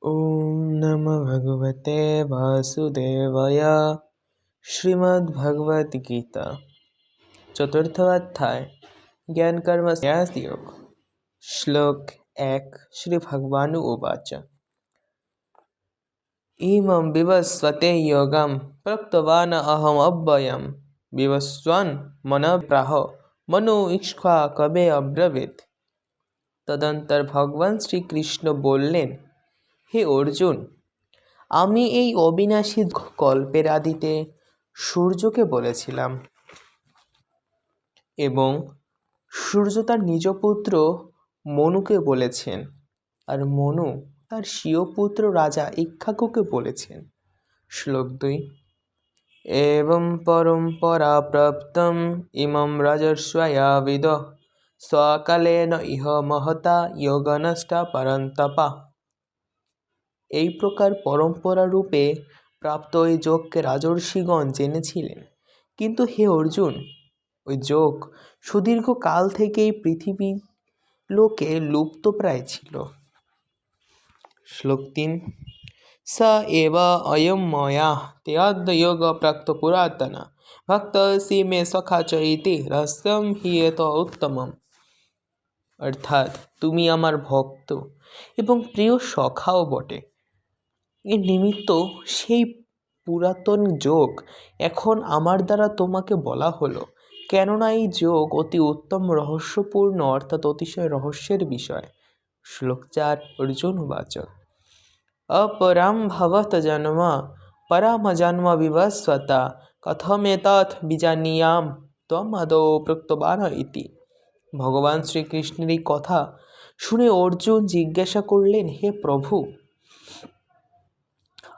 ओम नमः भगवते वासुदेवाय। श्रीमद् भगवद गीता चतुर्थ अध्याय ज्ञान कर्म संन्यास योग। श्लोक 1। श्री भगवानु उवाच इमं विवस्वते योगं प्रोक्तवान् अहम् अव्ययं विवस्वन् मनः प्राह मनो इक्ष्वा कवे अब्रवीत्। তদন্তর ভগবান শ্রীকৃষ্ণ বললেন, হে অর্জুন, আমি এই অবিনাশী কল্পের আদিতে সূর্যকে বলেছিলাম এবং সূর্য তার নিজ পুত্র মনুকে বলেছেন, আর মনু তার স্বীয় পুত্র রাজা ইক্ষ্বাকুকে বলেছেন। শ্লোক 2। এবং পরম্পরা প্রাপ্তম ইমম রাজর্ষয়া বিদঃ স্বকালেন ইহ মহতা যোগনষ্টা পরন্তপা। এই প্রকার পরম্পরা রূপে প্রাপ্ত ওই যোগকে রাজর্ষিগণ জেনেছিলেন, কিন্তু হে অর্জুন, ওই যোগ সুদীর্ঘ কাল থেকেই পৃথিবী লোকে লুপ্তপ্রায় ছিল। শ্লোক 3। স এব অয়ম ময়া ত্যক্ত যোগ প্রাক্ত পুরাতন ভক্তসি মে সখা চ ইতি রহস্যম হি এত উত্তমম। অর্থাৎ তুমি আমার ভক্ত এবং প্রিয় সখাও বটে। এর নিমিত্ত সেই পুরাতন যোগ এখন আমার দ্বারা তোমাকে বলা হলো, কেননা এই যোগ অতি উত্তম রহস্যপূর্ণ, অর্থাৎ অতিশয় রহস্যের বিষয়। শ্লোক 4। অর্জুন উবাচ অপরাম ভবত জন্ম পরাম জন্ম বিবস্বতা কথমেতৎ বিজানীয়াম ত্বম আদৌ প্রোক্তবান ইতি। ভগবান শ্রীকৃষ্ণের এই কথা শুনে অর্জুন জিজ্ঞাসা করলেন, হে প্রভু,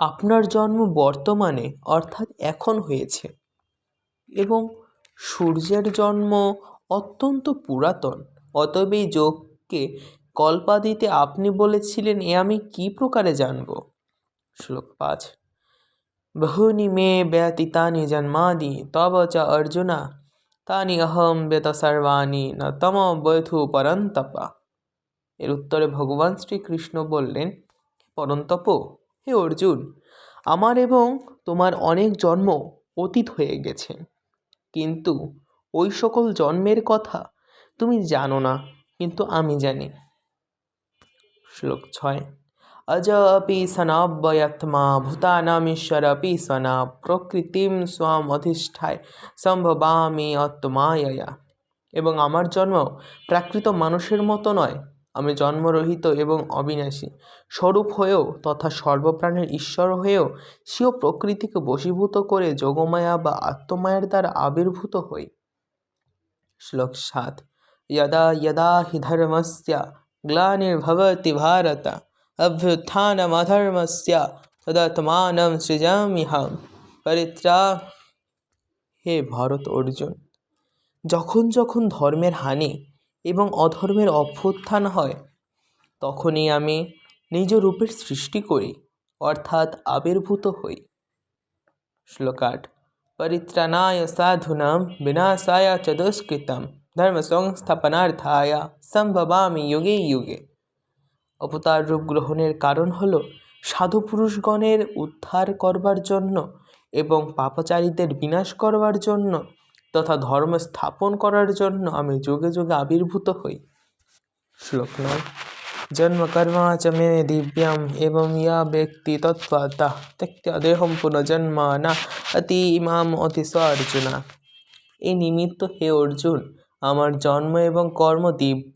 আপনার জন্ম বর্তমানে অর্থাৎ এখন হয়েছে এবং সূর্যের জন্ম অত্যন্ত পুরাতন, অতএব এই যোগকে কল্পাদিতে আপনি বলেছিলেন, এ আমি কি প্রকারে জানব? শ্লোক 5। বহুনি মে ব্যতীতানি জন্মাদি তব চ অর্জুনা তানি অহম বেদ সর্বাণি ন তম বৈথু পরন্তপা। এর উত্তরে ভগবান শ্রীকৃষ্ণ বললেন, পরন্তপ, হে অর্জুন, আমার এবং তোমার অনেক জন্ম অতীত হয়ে গেছে, কিন্তু ওই সকল জন্মের কথা তুমি জানো না, কিন্তু আমি জানি। শ্লোক 6। অজ অপি সনাব্যয়াত্মা ভূতানামীশ্বর অপি সনা প্রকৃতিম স্বাম অধিষ্ঠায় সম্ভবামি আত্মায়য়া। এবং আমার জন্ম প্রাকৃত মানুষের মতো নয়, আমি জন্মরহিত এবং অবিনাশী স্বরূপ হয়েও তথা সর্বপ্রাণের ঈশ্বর হয়েও স্বীয় প্রকৃতিকে বশীভূত করে যোগমায়া বা আত্মমায়ার দ্বারা আবির্ভূত হই। শ্লোক 7। যদা যদা হি ধর্মস্য গ্লানির্ভবতি ভারত অভ্যুত্থানমধর্মস্য তদাত্মানম সৃজাম্যহম পরিত্রাণ। হে ভরত অর্জুন, যখন যখন ধর্মের হানি এবং অধর্মের অভ্যুত্থান হয়, তখনই আমি নিজ রূপের সৃষ্টি করি, অর্থাৎ আবির্ভূত হই। শ্লোক 8। পরিত্রাণায় সাধুনাম বিনাশায় চ দুষ্কৃতম ধর্ম সংস্থাপনার্থায় সম্ভবামি যুগে যুগে। অবতার রূপ গ্রহণের কারণ হল সাধু পুরুষগণের উদ্ধার করবার জন্য এবং পাপাচারীদের বিনাশ করবার জন্য তথা ধর্ম স্থাপন করার জন্য আমি যুগে যুগে আবির্ভূত হই। শ্লোক 9। জন্ম কর্ম চ মে দিব্যম এবং ইয়া ব্যক্তি তৎপরতঃ ত্যক্ত্বা দেহম পুনর্জন্ম না অতি ইমাম অতিশ অর্জুনা। এই নিমিত্ত হে অর্জুন, আমার জন্ম এবং কর্ম দিব্য,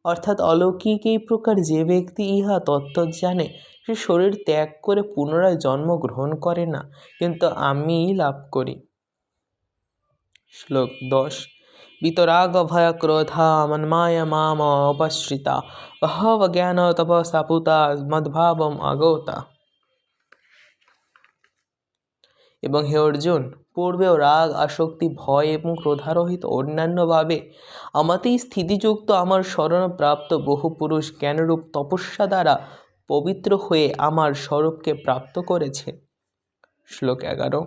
অর্থাৎ অলৌকিক। এই প্রকার যে ব্যক্তি ইহা তত্ত্ব জানে, সে শরীর ত্যাগ করে পুনরায় জন্ম গ্রহণ করে না, কিন্তু আমি লাভ করি। শ্লোক 10। বিতরাগ ভয় ক্রোধা মন্মায় মাম উপশ্রিতা বহব জ্ঞান তপসা পুতা মদ্ভাবম আগতা। এবং হে অর্জুন, পূর্বেও রাগ, আসক্তি, ভয় এবং ক্রোধারহিত অন্যান্যভাবে আমাতেই স্থিতিযুক্ত আমার শরণপ্রাপ্ত বহু পুরুষ জ্ঞানরূপ তপস্যা দ্বারা পবিত্র হয়ে আমার স্বরূপকে প্রাপ্ত করেছে। শ্লোক 11।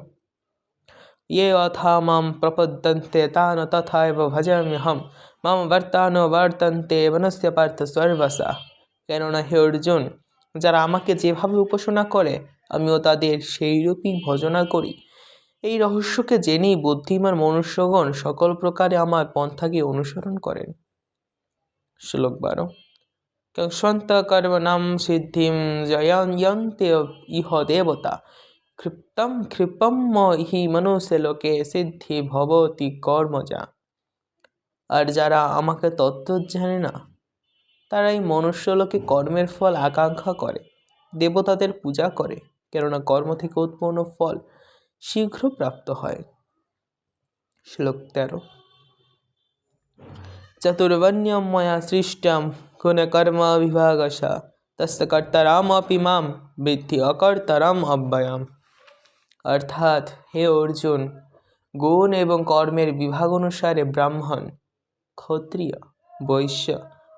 ये यथा मां प्रपद्यन्ते तान् तथैव भजाम्यहं मम वर्तानो वर्तन्ते मनस्य पार्थ सर्वशः। কেননা হে অর্জুন, যারা আমাকে যেভাবে উপাসনা করে আমিও তাদের সেইরূপই ভজনা করি। এই রহস্যকে জেনেই বুদ্ধিমান মনুষ্যগণ সকল প্রকারে আমার পন্থাকে অনুসরণ করেন। শ্লোক 12। কস্যন্ত কর্মণাম সিদ্ধিম জয়ন্তে ইহ দেবতা ক্ষিপ্তম হি মনুষ্য লোকে সিদ্ধি ভবতি কর্মজা। আর যারা আমাকে তত্ত্ব জানে না তারা এই মনুষ্যলোকে কর্মের ফল আকাঙ্ক্ষা করে, দেবতাদের পূজা করে, কেননা কর্ম থেকে উৎপন্ন ফল শীঘ্র প্রাপ্ত হয়। শ্লোক 13। চতুর্বর্ণ্যম ময়া সৃষ্টম গুণকর্ম বিভাগশা তস্য কর্তারামপি মাম বিদ্ধি অকর্তারাম অব্যয়ম। অর্থাৎ হে অর্জুন, গুণ এবং কর্মের বিভাগ অনুসারে ব্রাহ্মণ, ক্ষত্রিয়, বৈশ্য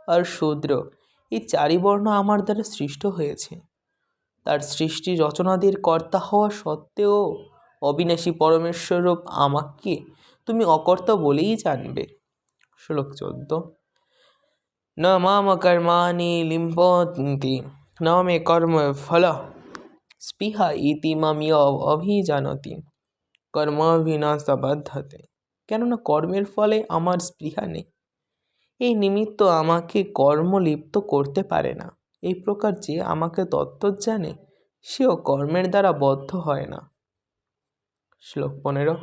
আর শূদ্র এই চারি বর্ণ আমার দ্বারা সৃষ্ট হয়েছে। তার সৃষ্টি রচনাদির কর্তা হওয়া সত্ত্বেও অবিনাশী পরমেশ্বরূপ আমাকে তুমি অকর্তা বলেই জানবে। শ্লোক 14। ন মাম কর্মাণি লিম্পন্তি ন মে কর্ম ফল স্পৃহা ইতি মাম অভিজানতি কর্মাভিনাশ বাধ্যতে। কেননা কর্মের ফলে আমার স্পৃহা নেই, এই নিমিত্ত আমাকে কর্ম লিপ্ত করতে পারে না। এই প্রকার যে আমাকে তত্ত্ব জানে সেও কর্মের দ্বারা বদ্ধ হয় না। শ্লোক 15।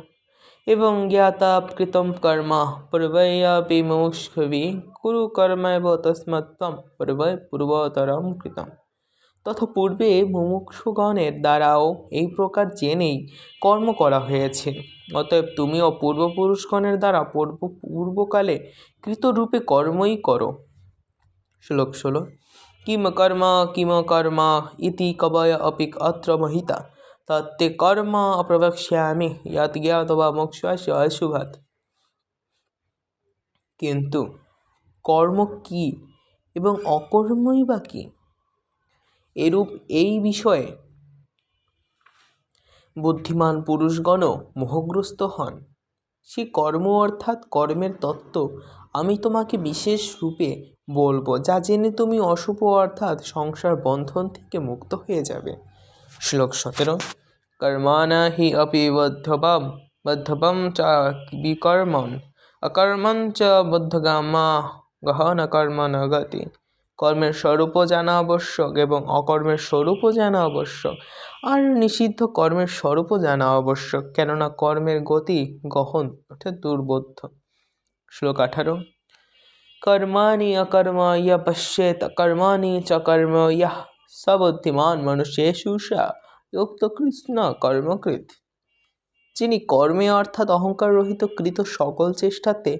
এবং জ্ঞাতা কৃতম কর্ম পূর্বৈয়াপি মুমুক্ষুভি কুরু কর্মৈব তস্মাত্ত্বম পূর্বৈ পূর্বতরম কৃতম। তথা পূর্বে মুমুক্ষুগণের দ্বারাও এই প্রকার জেনেই কর্ম করা হয়েছে, অতএব তুমিও পূর্বপুরুষগণের দ্বারা পূর্বকালে কৃতরূপে কর্মই করো। শ্লোক 16। কিম কর্ম ইতি কবয় অপি অত্র মহিতা তত্তে কর্ম প্রবক্ষ্যামি যৎ জ্ঞাত্বা মোক্ষস্য অশুভাৎ। কিন্তু কর্ম কি এবং অকর্মই বা কি, এরূপ এই বিষয়ে বুদ্ধিমান পুরুষগণও মোহগ্রস্ত হন। সে কর্ম অর্থাৎ কর্মের তত্ত্ব আমি তোমাকে বিশেষ রূপে বলবো, যা জেনে তুমি অশুভ অর্থাৎ সংসার বন্ধন থেকে মুক্ত হয়ে যাবে। শ্লোক 17। কর্মাণা হি অপি বদ্ধবম চ বিকর্মণ অকর্মণ চ বদ্ধগামা গহন কর্ম ন গতি। কর্মের স্বরূপও জানা আবশ্যক এবং অকর্মের স্বরূপও জানা আবশ্যক, আর নিষিদ্ধ কর্মের স্বরূপও জানা আবশ্যক, কেননা কর্মের গতি গহন অর্থাৎ দুর্বোধ্য। শ্লোক 18। কর্মাণি অকর্ম ইয় পশ্যেত কর্মাণি চ কর্ম ইয়ঃ স বুদ্ধিমান মনুষ্যেষু সা যুক্ত কৃষ্ণ কর্মকৃৎ। যিনি কর্মে অর্থাৎ অহংকার রহিত কৃত সকল চেষ্টাতে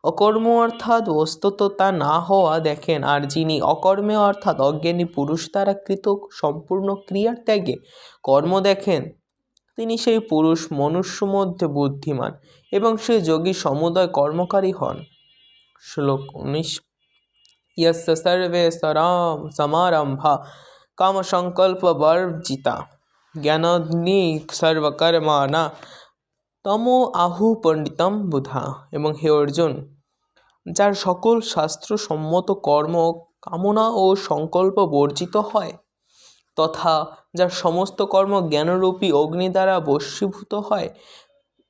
অকর্ম অর্থাৎ বস্তুত তা না হওয়া দেখেন, আর যিনি অকর্মে অর্থাৎ অজ্ঞানী পুরুষ দ্বারা কৃত সম্পূর্ণ ক্রিয়ার ত্যাগে কর্ম দেখেন, তিনি সেই পুরুষ মনুষ্য মধ্যে বুদ্ধিমান এবং সেই যোগী সমুদয় কর্মকারী হন। শ্লোক 19। यस्य सर्वे समारंभा कामसंकल्प वर्जिता জ্ঞানাগ্নি সর্বকর্মাণা তমো আহু পণ্ডিতম বুধা। এবং হে অর্জুন, যার সকল শাস্ত্রসম্মত কর্ম কামনা ও সংকল্প বর্জিত হয় তথা যার সমস্ত কর্ম জ্ঞানরূপী অগ্নি দ্বারা বশীভূত হয়,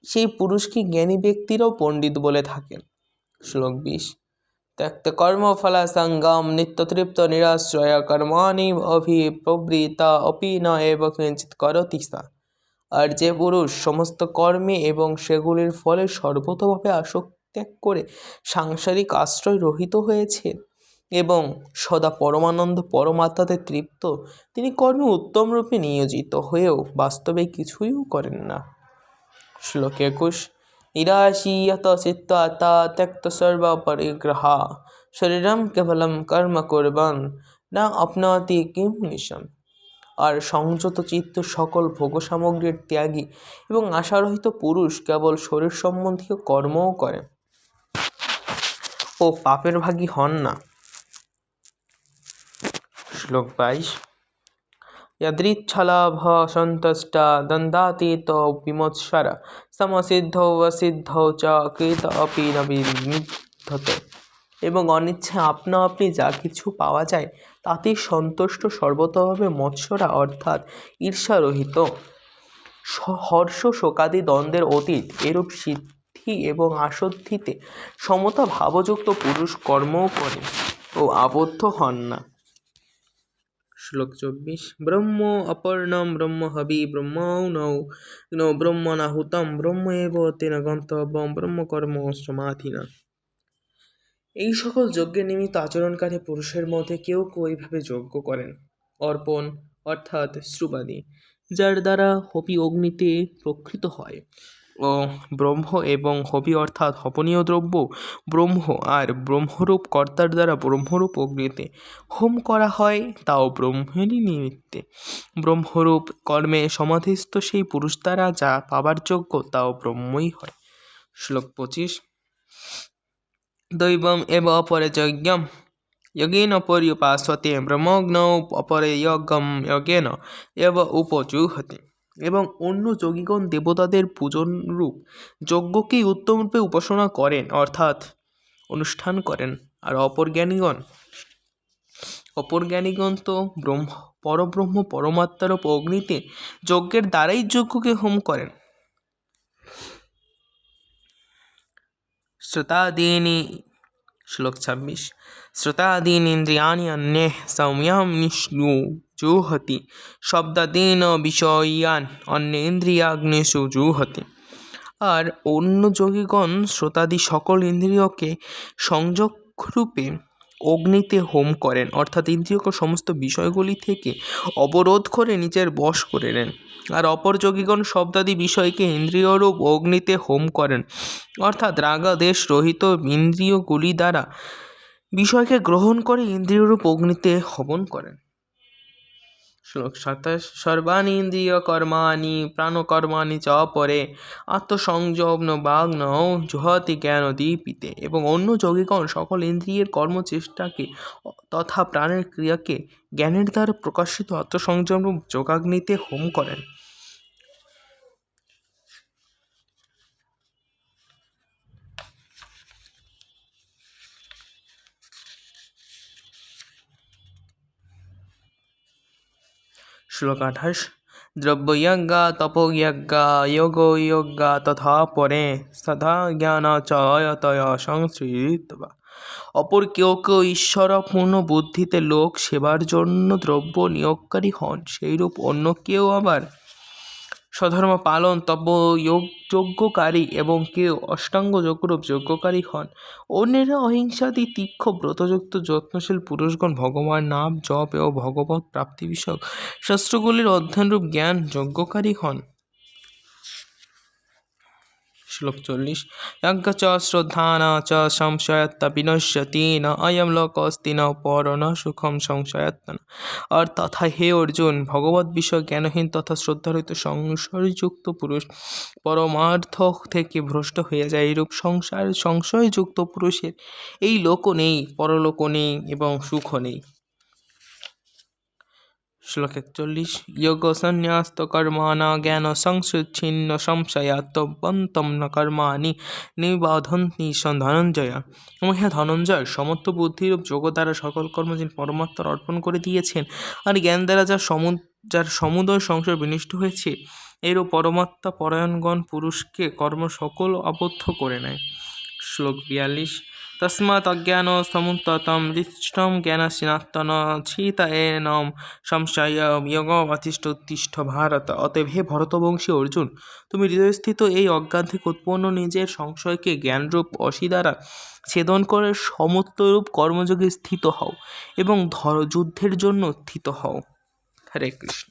সেই পুরুষকে জ্ঞানী ব্যক্তিরাও পণ্ডিত বলে থাকেন। শ্লোক 20। त्यक्त কর্মফল সঙ্গম নিত্যতৃপ্ত নিরাশ্রয় কর্মাণি অভিপ্রবৃত্তা অপি ন এব কিঞ্চিৎ করতি সা। আর যে পুরুষ সমস্ত কর্মে এবং সেগুলির ফলে সর্বতভাবে আসক্তি ত্যাগ করে সাংসারিক আশ্রয় রহিত হয়েছে এবং সদা পরমানন্দ পরমাত্মাতে তৃপ্ত, তিনি কর্মে উত্তম রূপে নিয়োজিত হয়েও বাস্তবে কিছুই করেন না। শ্লোক 21। নিরাশীয়ত চিত্তা ত্যক্ত সর্ব পরিগ্রহা শরীরম কেবলম কর্ম কুর্বন না আপনতি কিম নিশম। আর সংযত চিত্ত সকল ভোগ সামগ্রীর ত্যাগী এবং আশারহিত পুরুষ কেবল শরীর সম্বন্ধীয় কর্মও করে ও পাপের ভাগী হন না। শ্লোক 22। यदृच्छलाभ सन्तुष्टा दन्दातीतो विमोत्सर समसिद्धौ वसिद्धौ च कृत अपि न विद्यते। এবং অনিচ্ছায় আপনা আপনি যা কিছু পাওয়া যায় তাতেই সন্তুষ্ট সর্বতভাবে মৎসরা অর্থাৎ ঈর্ষারহিত, হর্ষ শোকাদি দ্বন্দ্বের অতীত এরূপ সিদ্ধি এবং আসদ্ধিতে সমতা ভাবযুক্ত পুরুষ কর্মও করেন ও আবদ্ধ হন না। শ্লোক 24। ব্রহ্ম অপর্ণম ব্রহ্ম হবি ব্রহ্মণৌ ব্রহ্মণাহুতম ব্রহ্ম এব তেন গন্তব্যম ব্রহ্মকর্ম সমাধিনা। এই সকল যজ্ঞের নিমিত্ত আচরণকারী পুরুষের মধ্যে কেউ কেউ এইভাবে যজ্ঞ করেন। অর্পণ অর্থাৎ শ্রুবাদি, যার দ্বারা হবি অগ্নিতে প্রকৃত হয়, ও ব্রহ্ম এবং হবি অর্থাৎ হবনীয় দ্রব্য ব্রহ্ম আর ব্রহ্মরূপ কর্তার দ্বারা ব্রহ্মরূপ অগ্নিতে হোম করা হয়, তাও ব্রহ্মেরই নিমিত্তে। ব্রহ্মরূপ কর্মে সমাধিস্থ সেই পুরুষ দ্বারা যা পাবার যোগ্য তাও ব্রহ্মই হয়। শ্লোক 25। দৈবম এব অপরে যজ্ঞম যজ্ঞেন পর্যুপাসতে ব্রহ্মগ্নৌ অপরে যজ্ঞম যজ্ঞেন এব উপজুহতে। এবং অন্য যোগীগণ দেবতাদের পূজনরূপ যজ্ঞকেই উত্তমরূপে উপাসনা করেন অর্থাৎ অনুষ্ঠান করেন, আর অপর জ্ঞানীগণ তো পরব্রহ্ম পরমাত্মারূপ অগ্নিতে যজ্ঞের দ্বারাই যজ্ঞকে হোম করেন। শ্রোতাদীনি শ্লোক 26। শ্রোতাদীন ইন্দ্রিয়াণি অন্যে সৌম্যম নিষ্ণুজুহতি শব্দাদীন বিষয়ান অন্য ইন্দ্রিয়াগ্নিষু জুহতি। আর অন্য যোগীগণ শ্রোতাদি সকল ইন্দ্রিয়কে সংযোগরূপে অগ্নিতে হোম করেন অর্থাৎ ইন্দ্রিয়কে সমস্ত বিষয়গুলি থেকে অবরোধ করে নিজের বশ করে নেন। আর অপর যোগীগণ শব্দাদি বিষয়কে ইন্দ্রিয়রূপ অগ্নিতে হোম করেন অর্থাৎ রাগাদেশ রহিত ইন্দ্রিয়গুলি দ্বারা বিষয়কে গ্রহণ করে ইন্দ্রিয়রূপ অগ্নিতে হবন করেন। শ্লোক 27। সর্বাণি ইন্দ্রিয় কর্মাণি প্রাণকর্মাণি চ পরে আত্মসংযম বাগ্ন জুহতি জ্ঞান দীপিতে। এবং অন্য যোগীগণ সকল ইন্দ্রিয়ের কর্মচেষ্টাকে তথা প্রাণের ক্রিয়াকে জ্ঞানের দ্বারা প্রকাশিত আত্মসংযমরূপ যোগাগ্নিতে হোম করেন। শ্লোক 28। দ্রব্যযজ্ঞা তপোযজ্ঞা যোগযজ্ঞা তথা পরে সদা জ্ঞান চয়তয় সংশ্রিতবা। অপর কেউ কেউ ঈশ্বরপূর্ণ বুদ্ধিতে লোক সেবার জন্য দ্রব্য নিয়োগকারী হন, সেইরূপ অন্য কেউ আবার স্বধর্ম পালন যজ্ঞকারী এবং কেউ অষ্টাঙ্গ যোগরূপ যজ্ঞকারী হন। অন্যেরা অহিংসাদি তীক্ষ্ণ ব্রতযুক্ত যত্নশীল পুরুষগণ ভগবান নাম জপ ও ভগবৎ প্রাপ্তি বিষয়ক শাস্ত্রগুলির অধ্যয়নরূপ জ্ঞান যজ্ঞকারী হন। শ্লোক 40। যজ্ঞ চ শ্রদ্ধানা চ সংশয়ত্ব বিনশ্যতি ন অয়ম লোকস্তি ন পর ন সুখম সংশয়ত্তন। আর তথা হে অর্জুন, ভগবৎ বিষয় জ্ঞানহীন তথা শ্রদ্ধারহিত সংশয়যুক্ত পুরুষ পরমার্থ থেকে ভ্রষ্ট হয়ে যায়। এইরূপ সংশয়যুক্ত পুরুষের এই লোকও নেই, পরলোকও নেই এবং সুখও নেই। শ্লোক 41। যোগ সন্ন্যাস্ত কর্মণা জ্ঞান সংশয়চ্ছিন্ন সংশয়াত্মবন্তম ন কর্মাণি নিবধন্তি ধনঞ্জয়। এবং হ্যাঁ ধনঞ্জয়, সমর্থ বুদ্ধিরূপ যোগ দ্বারা সকল কর্ম যিনি পরমাত্মার অর্পণ করে দিয়েছেন, আর জ্ঞান দ্বারা যার সমুদয় সংশয় বিনষ্ট হয়েছে, এরূপ পরমাত্মা পরায়ণগণ পুরুষকে কর্ম সকল আবদ্ধ করে নেয়। শ্লোক 42। তস্মাৎ অজ্ঞান সমুত্ততম হৃষ্টম জ্ঞানস্নাত্তন ছিত এনম সংশয় যোগবতিষ্ঠ ভারত। অতএব হে ভরতবংশী অর্জুন, তুমি হৃদয়স্থিত এই অজ্ঞান থেকে উৎপন্ন নিজের সংশয়কে জ্ঞানরূপ অসি দ্বারা ছেদন করে সমত্বরূপ কর্মযোগে স্থিত হও এবং যুদ্ধের জন্য স্থিত হও। হরে কৃষ্ণ।